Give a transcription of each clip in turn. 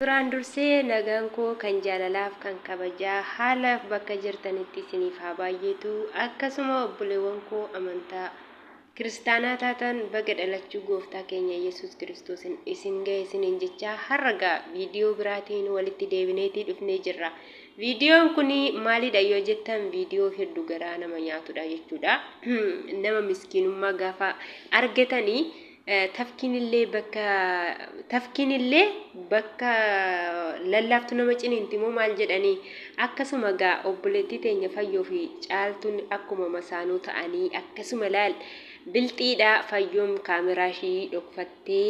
Duraan dursee nagaan koo kan jaalalaaf kan kabajaa haalaaf bakka jirtanitti isiniif haa baay'eetu akkasuma obboleewwan koo amantaa kiristaanaa taatan baga dhalachuu gooftaa keenya Yesuus Kiristoos isin ga'e isiniin jechaa har'a viidiyoo biraatiin walitti deebineetii dhufnee jirra. Viidiyoon kun maalidha yoo jettan viidiyoo hedduu garaa nama nyaatudha jechuudha. Nama miskiinummaa gaafa argatanii tafkiin illee bakka lallaaftu nama ciniinti moo maal jedhanii akkasuma gaa obboleettii teenya fayyoo fi caaltuun akkuma masaanuu ta'anii akkasuma laal bilxiidha fayyoon kaameraa ishii dhokfattee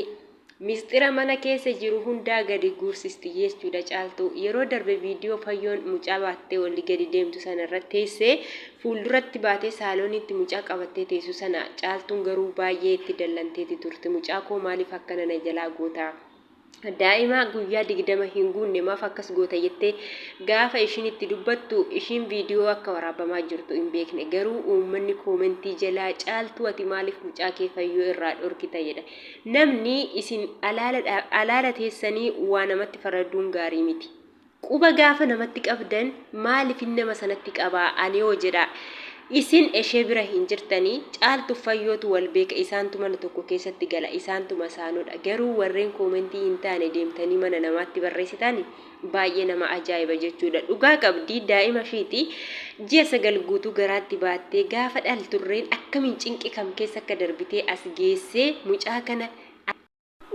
mistira mana keessa jiru hundaa gadi guursisti jechuudha. Caaltuu yeroo darbe viidiyoo fayyoon mucaa baattee walii gadi deemtu sana irratti teessee fuulduratti baatee saaloonitti mucaa qabattee teessu sana caaltuun garuu baay'ee itti dallanteeti turte. Mucaa koo maaliif akkana na jalaa goota? Daa'ima guyyaa 20 hin guunne maaf akkas goota jettee gaafa ishiin itti dubbattu ishiin viidiyoo akka waraabamaa jirtu hin beekne. Garuu uummanni koomentii jalaa caaltuu ati maaliif mucaa kee fayyoo irraa dhorkita jedha. Namni isin alaala teessanii waa namatti faraduun gaarii miti. Quba gaafa namatti qabdan maaliif nama sanatti qabaa ani yoo jedha. Isin ishee bira hin jirtanii caaltu fayyootu wal beeka isaantu mana tokko keessatti gala isaantu masaanudha. Garuu warreen koomentii hin taane deemtanii mana namaatti barreessitan baay'ee nama ajaa'iba jechuudha. Dhugaa qabdii daa'ima ishiiti ji'a 9 guutuu garaatti baattee gaafa dhalturreen akkamiin cinqi kam keessa akka darbitee as geessee mucaa kana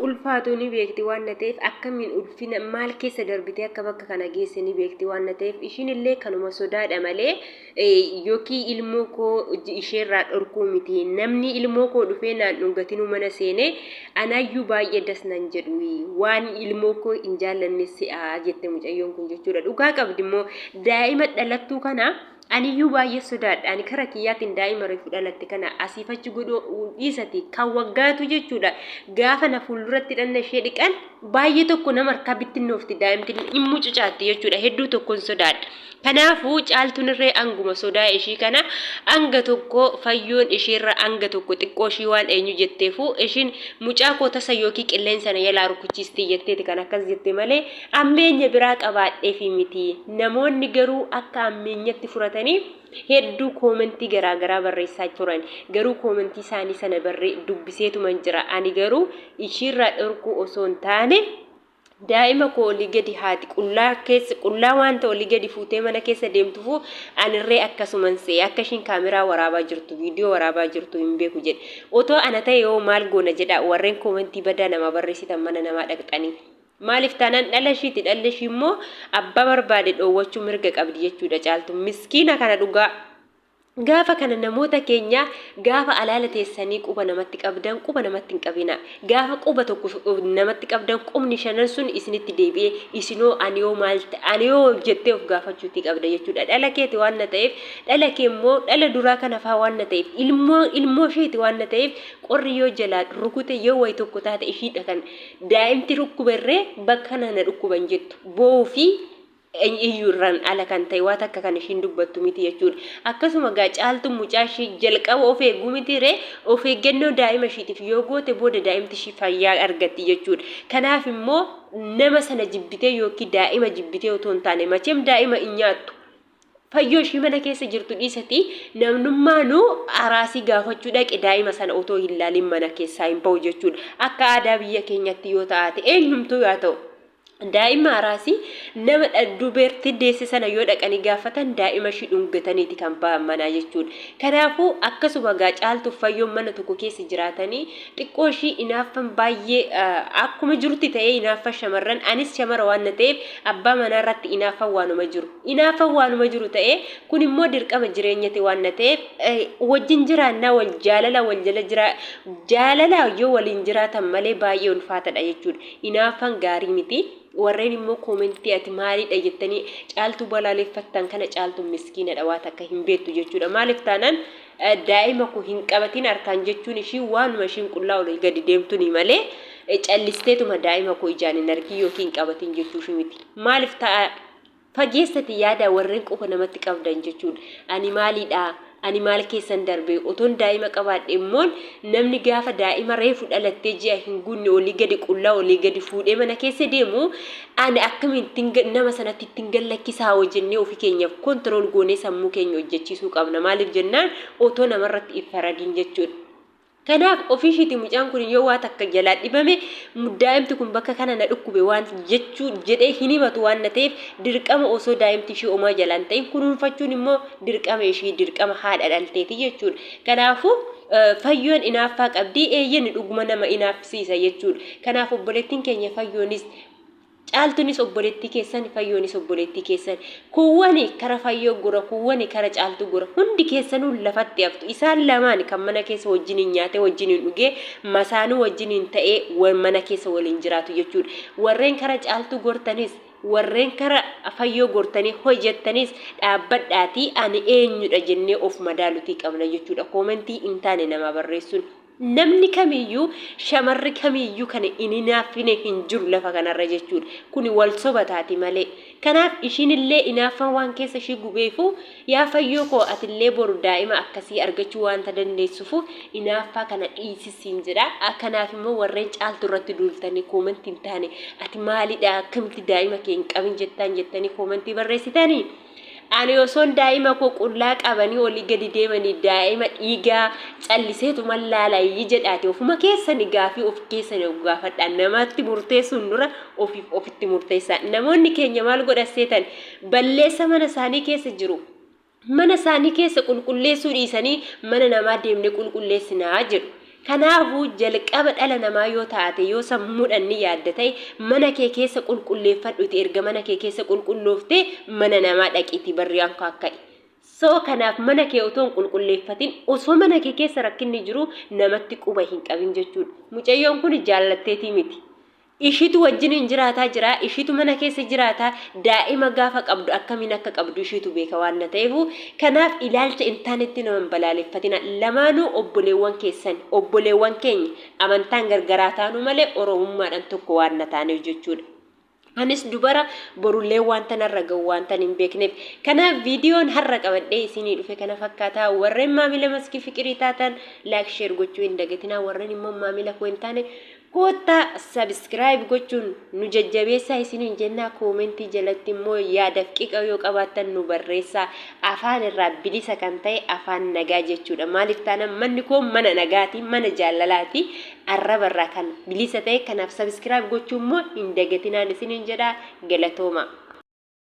ulfaatu ni beekti waan ta'eef akkamiin ulfina maal keessa darbitee akka bakka kana geesse ni beekti waan ta'eef ishiin illee kanuma sodaadha malee yookiin ilmoo koo isheerraa dhorkuu miti. Namni ilmoo koo dhufee naan dhungatinuu mana seenee anaayyuu baay'ee dasnan jedhu waan ilmoo koo hin jaallanne si'a jette mucayyoon kun jechuudha. Dhugaa qabdi immoo daa'ima dhalattuu kana aniyyuu baay'ee sodaadha. Ani kara kiyyaatiin daa'ima reefu dhalatte kana asiifachi godhuu dhiisati kan waggaatu jechuudha. Gaafa na fuulduratti dhanna ishee dhiqan baay'ee tokko nama harkaa bittinnoofti daa'imti hin mucucaatti jechuudha. Hedduu tokkoon sodaadha. Kanaafuu caaltuun irree anguma sodaa ishii kana anga tokko fayyoon isheerra anga tokko xiqqoo ishii waan eenyu jetteefu ishiin mucaa koo tasa yookiin qilleensa sana yalaa rukuchiisti jetteeti kan akkas jette malee ammeenya biraa qabaadheefi miti. Namoonni garuu akka ammeenyatti furatanii hedduu koomentii garaagaraa barreessaa turan. Garuu koomentii isaanii sana dubbiseetuman jira. Ani garuu ishiirraa dhorkuu osoo hin taane daa'ima koo olii gadi haati qullaa waan ta'e olii gadi fuutee mana keessa deemtufu anirree akkasuman see akka ishiin kaameraa waraabaa jirtu viidiyoo waraabaa jirtu hin beeku jedhe. Otoo ana ta'e yoo maal goona jedha warreen koomentii badaa nama barreessitan mana namaa dhaqxanii. Maaliif taanaan dhala ishiiti dhalli ishii immoo abbaa barbaade dhoowwachuu mirga qabdi jechuudha. Caaltu miskiina kana dhugaa. Gaafa kana namoota keenya gaafa alaala teessanii quba namatti qabdan quba namatti hin qabina. Gaafa quba tokko namatti qabdan qubni shanan sun isinitti deebi'ee isinoo aniyoo jettee of gaafachuutti qabda jechuudha. Dhala keeti waan ta'eef dhala kee immoo dhala duraa kana faa waan ta'eef ilmoo isheeti waan ta'eef qorri yoo jalaa rukute yoo wayi tokko taate ishiidha kan daa'imti rukkubarree bakka nana dhukkuban jettu boo'uu fi iyyurran ala kan ta'e waan akka kan ishiin dubbattu miti jechuudha. Akkasuma gaa caaltuun mucaa ishii jalqaba of eeguu miti ree of eeggannoo daa'ima ishiitiif yoo goote booda daa'imti ishii fayyaa argatti jechuudha. Kanaaf immoo nama sana jibbitee yookiin daa'ima jibbitee otoo hin taane macheem daa'ima hin nyaattu. Fayyoo ishii mana keessa jirtu dhiisati namnummaanuu araasii gaafachuu dhaqe daa'ima sana otoo hin laalin mana keessaa hin ba'u jechuudha. Akka aadaa biyya keenyatti yoo taate eenyumtuu yaa ta'u. Daa'ima araasii nama dubartii deesse sana yoo dhaqanii gaafatan daa'ima ishii dhungataniiti kan ba'an manaa jechuudha. Kanaafuu akkasuma gaa caaltuuf fayyoon mana tokko keessa jiraatanii xiqqoo ishii inaaffan baay'ee akkuma jirutti ta'ee inaaffan shamarran anis shamara waan ta'eef abbaa manaa irratti inaaffan waanuma jiru. Inaaffan waanuma jiru ta'ee kun immoo dirqama jireenyati waan ta'eef wajjin jiraannaa wal jala jira jaalala yoo waliin jiraatan malee baay'ee ulfaatadha jechuudha. Inaaffan gaarii miti. Warreen immoo koomentii ati maalidha jettanii caaltuu balaaleffattan kana caaltuu miskiinadha waan akka hin beektu jechuudha. Maaliif taanaan daa'ima koo hin qabatin harkaan jechuun ishii waanuma ishiin qullaa olii gadi deemtuni malee callisteetuma daa'ima koo ijaan hin argin yookiin qabatin jechuufi miti. Maaliif ta'a fageessati yaada warreen qofa namatti qabdan jechuudha. Ani maalidha ani maal keessan darbe otoon daa'ima qabaadhe immoo namni gaafa daa'ima reefu dhalattee ji'a hin guunne olii gadi qullaa olii gadi fuudhee mana keessa deemu ani akkamiin nama sanatti ittiin gallakkisaa hojjennee ofii keenyaaf kontirool goonee sammuu keenya hojjechiisuu qabna maaliif jennaan otoo namarratti iffaradiin jechuudha. Kanaaf ofiishiiti mucaan kun yoo waa takka jalaa dhibame daa'imti kun bakka kana na dhukkube waan jechuu jedhee hin himatu waan ta'eef dirqama osoo daa'imti ishee omaa jalaan ta'in kunuunfachuun immoo dirqama ishee dirqama haadha dhalteeti jechuudha. Kanaafuu fayyoon inaaffaa qabdii eeyyen dhuguma nama inaaffisiisa jechuudha. Kanaaf obboleettiin keenya fayyoonis caaltunis obboleettii keessan fayyoonis obboleettii keessan kuwwani kara fayyoo gura kuwwani kara caaltu gura hundi keessanuu lafatti haftu isaan lamaan kan mana keessa wajjiniin nyaate wajjiniin dhugee masaanuu wajjiniin ta'ee mana keessa waliin jiraatu jechuudha. Warreen kara caaltu gortanis warreen kara fayyoo gortanii hojjettanis dhaabbadhaatii ani eenyudha jennee of madaalutii qabna jechuudha. Koomentii hin taane nama barreessuun namni kamiyyuu shamarri kamiyyuu kana inni naaffine hin jiru lafa kanarra jechuudha. Kuni wal sobataati malee. Kanaaf ishiinillee inaaffan waan keessa ishii gubeefu yaa fayyoo koo atillee boru daa'ima akkasii argachuu waanta dandeessuuf inaaffaa kana dhiisisiin jedha. Kanaaf immoo warreen caaltu irratti duultanii koomentii hin taane ati maalidha akkamitti daa'ima kee hin qabin jettanii koomentii barreessitanii. Ani osoon daa'ima koo qullaa qabanii olii gadi deemanii daa'ima dhiigaa calliseetu mallaalaa jedhaate ofuma keessanii gaafii of keessanii gaafadha namatti murteessuun dura ofitti murteessaa. Namoonni keenya maal godhaseetan balleessa mana isaanii keessa jiru. Mana isaanii keessa qulqulleessuu dhiisanii mana namaa deemnee qulqulleessinaa jedhu. Kanaafuu jalqaba dhala namaa yoo taate yoo sammuudhaan ni yaadda ta'e mana kee keessa qulqulleeffadhuti erga mana kee keessa qulqullooftee mana namaa dhaqiitii barriyaan akka soo kanaaf mana kee otoo hin qulqulleeffatin osoo mana kee keessa rakkinni jiru namatti quba hin qabin jechuudha. Mucayyoon kun jaallatteetii miti. Ishitu wajjin jiraataa jira, ishitu mana keessa jiraataa, daa'ima gaafa qabdu akkamiin akka qabdu ishitu beeka waan ta'eef kanaaf ilaalcha intaanetti nama balaaleffatina. Lamaanuu obboleewwan keessan, obboleewwan keenya amantaan gargaraa taanu malee oromummaadhaan tokko waan taaneef jechuudha. Anis dubara borullee wanta narra gahu wanta hin beekneef kanaaf viidiyoon har'a qabadhee isinii dhufe kana fakkaataa. Warreen maamila maskii fiqirii taatan laayik sheer gochuu hin dagatinaa. Warreen immoo maamila koo hin taane koota subscribe gochuun nu jajjabeessaa isiniin jennaa. Koomentii jalatti immoo yaada qiqa yoo qabaattan nu barreessaa. Afaan irraa bilisa kan ta'e afaan nagaa jechuudha. Maaliif taana manni koo mana nagaati, mana jaalalaati. Arraba irraa kan bilisa ta'e kanaaf subscribe gochuun immoo hin dagatinaan isiniin jedhaa. Galatooma.